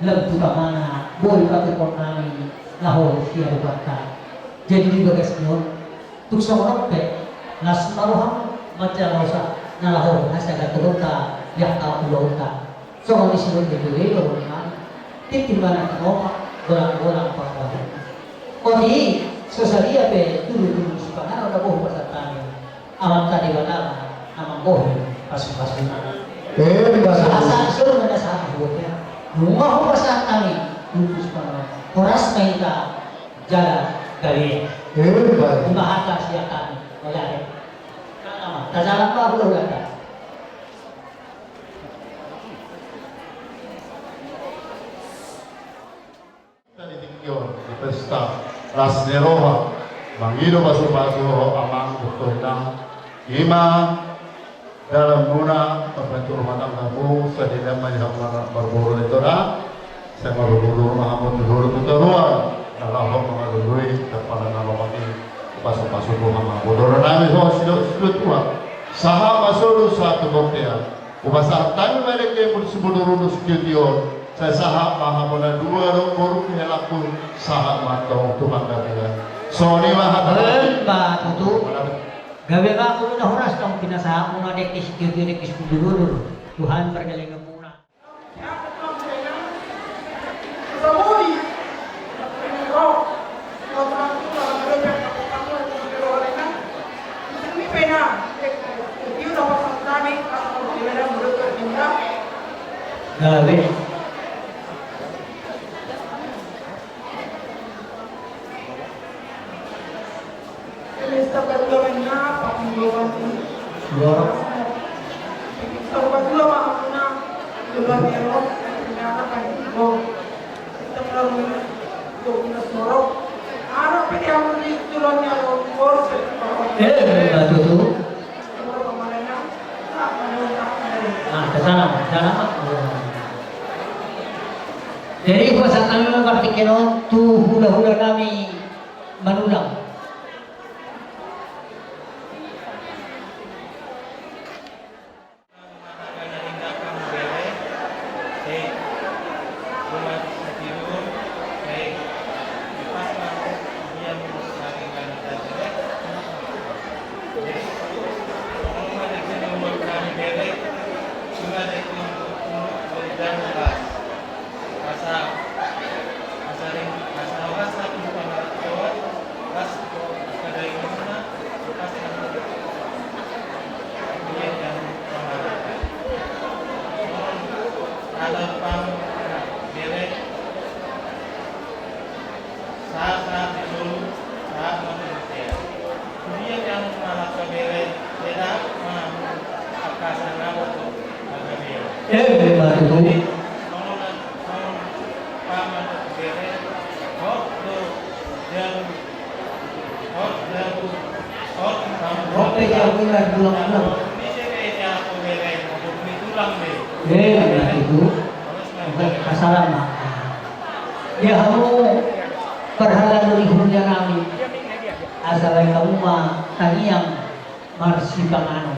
lebih mana boy pakai konami lahor siya bukata jadi di bagas nyon tuk sa pe nas maruham macam mausa na lahor hasa gatulota yakta ulota so kami sinun di dulu kan titimana kinoma bolang-bolang pa Odi sesalia pe dulu supaya ada boh pasatani alam tadi wadama amang boh pas-pasun bahasa suruh ada sahabat buatnya rumah ho pasatani dulu supaya horas maita jalan gali bahasa siakan oleh tajalan apa belum ada di pesta Ras Nerova Mangilo baso-baso amang butong ima dalam guna membantu rumah tanggamu sedang melihat berburu itu saya berburu Muhammad dulu tuturuan dalam mengalui kepada nama mati baso-baso Muhammad bodoh nami sudah tua saham masuk satu buktian ubasa tani mereka yang bersebut sekian saya sahab mahamuna dua rumur helaku sahab matong Tuhan kalian. Sony mahamuna. Mbak tutu. Gawe ka ako na horas tong pinasahab mo na dekis dulu. Tuhan pergaling muna. Gawe. Jadi puasa kami mempertikan tu hula-hula kami menulang. Ya kamu perhala dari hujan kami asal kamu mah tadi yang marsi pangan